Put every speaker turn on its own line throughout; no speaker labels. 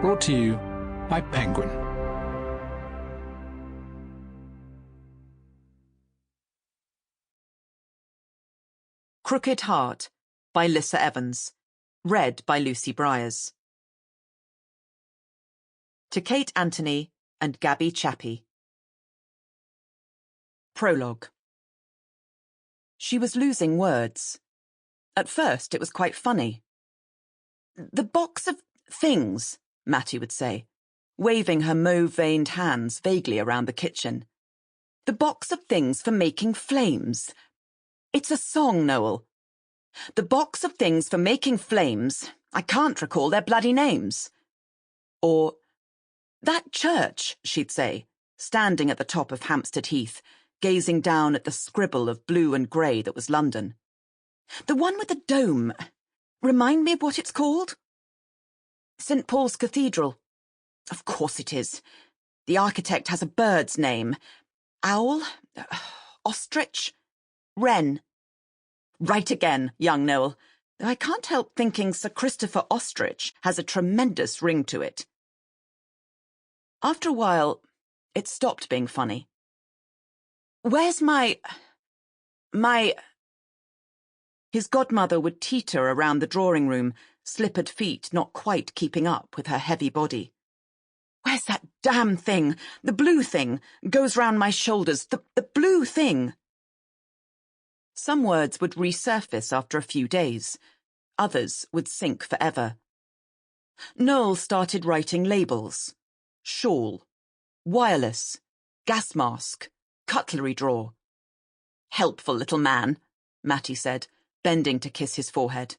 Brought to you by Penguin.
Crooked Heart by Lissa Evans. Read by Lucy Briers. To Kate Anthony and Gabby Chappie. Prologue. She was losing words. At first it was quite funny. "The box of things," Mattie would say, waving her mauve-veined hands vaguely around the kitchen. "The box of things for making flames. It's a song, Noel. The box of things for making flames. I can't recall their bloody names." Or, "That church," she'd say, standing at the top of Hampstead Heath, gazing down at the scribble of blue and grey that was London. "The one with the dome. Remind me of what it's called?" "St Paul's Cathedral." "Of course it is. The architect has a bird's name. Owl? Ostrich? Wren." "Right again, young Noel. Though I can't help thinking Sir Christopher Ostrich has a tremendous ring to it." After a while, it stopped being funny. "Where's my... His godmother would teeter around the drawing room, slippered feet not quite keeping up with her heavy body. "Where's that damn thing? The blue thing. Goes round my shoulders. The blue thing." Some words would resurface after a few days. Others would sink forever. Noel started writing labels. Shawl. Wireless. Gas mask. Cutlery drawer. "Helpful little man," Mattie said, bending to kiss his forehead.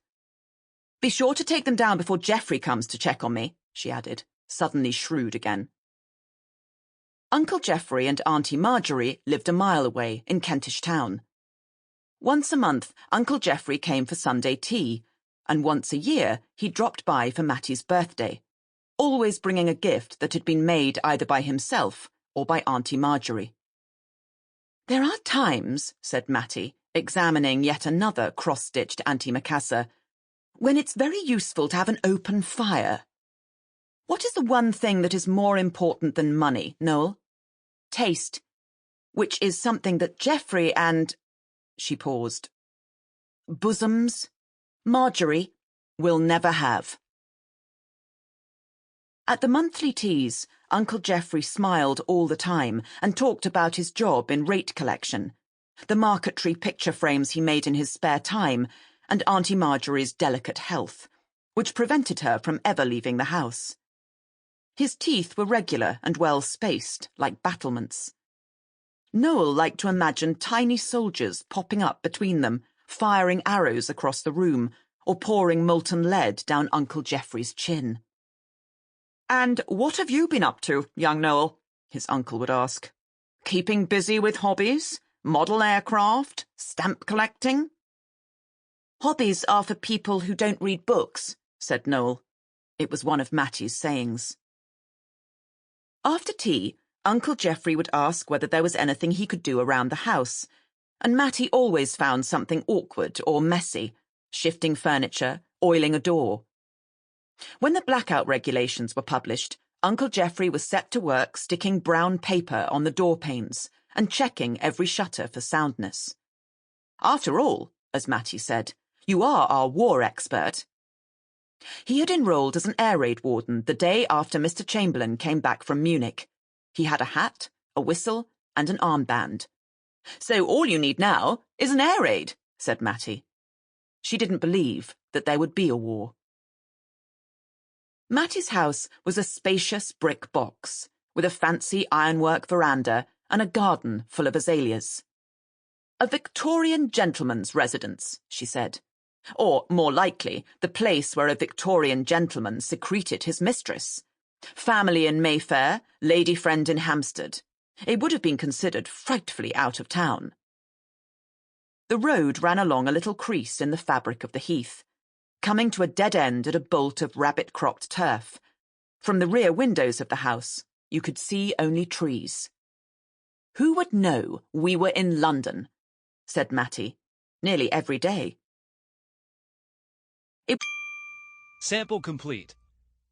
"Be sure to take them down before Geoffrey comes to check on me," she added, suddenly shrewd again. Uncle Geoffrey and Auntie Marjorie lived a mile away in Kentish Town. Once a month, Uncle Geoffrey came for Sunday tea, and once a year he dropped by for Mattie's birthday, always bringing a gift that had been made either by himself or by Auntie Marjorie. "There are times," said Mattie, examining yet another cross-stitched antimacassar, "when it's very useful to have an open fire. What is the one thing that is more important than money, Noel? Taste, which is something that Geoffrey and..." She paused. "Bosoms, Marjorie, will never have." At the monthly teas, Uncle Geoffrey smiled all the time and talked about his job in rate collection, the marquetry picture frames he made in his spare time, and Auntie Marjorie's delicate health, which prevented her from ever leaving the house. His teeth were regular and well-spaced, like battlements. Noel liked to imagine tiny soldiers popping up between them, firing arrows across the room, or pouring molten lead down Uncle Geoffrey's chin. "And what have you been up to, young Noel?" his uncle would ask. "Keeping busy with hobbies? Model aircraft? Stamp collecting?" "Hobbies are for people who don't read books," said Noel. It was one of Mattie's sayings. After tea, Uncle Geoffrey would ask whether there was anything he could do around the house, and Mattie always found something awkward or messy, shifting furniture, oiling a door. When the blackout regulations were published, Uncle Geoffrey was set to work sticking brown paper on the door panes and checking every shutter for soundness. "After all," as Mattie said, "you are our war expert." He had enrolled as an air raid warden the day after Mr. Chamberlain came back from Munich. He had a hat, a whistle, and an armband. "So all you need now is an air raid," said Mattie. She didn't believe that there would be a war. Mattie's house was a spacious brick box, with a fancy ironwork veranda and a garden full of azaleas. "A Victorian gentleman's residence," she said. Or, more likely, the place where a Victorian gentleman secreted his mistress. Family in Mayfair, lady friend in Hampstead. It would have been considered frightfully out of town. The road ran along a little crease in the fabric of the heath, coming to a dead end at a bolt of rabbit-cropped turf. From the rear windows of the house, you could see only trees. "Who would know we were in London?" said Mattie, "nearly every day."
Sample complete.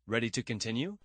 Ready to continue?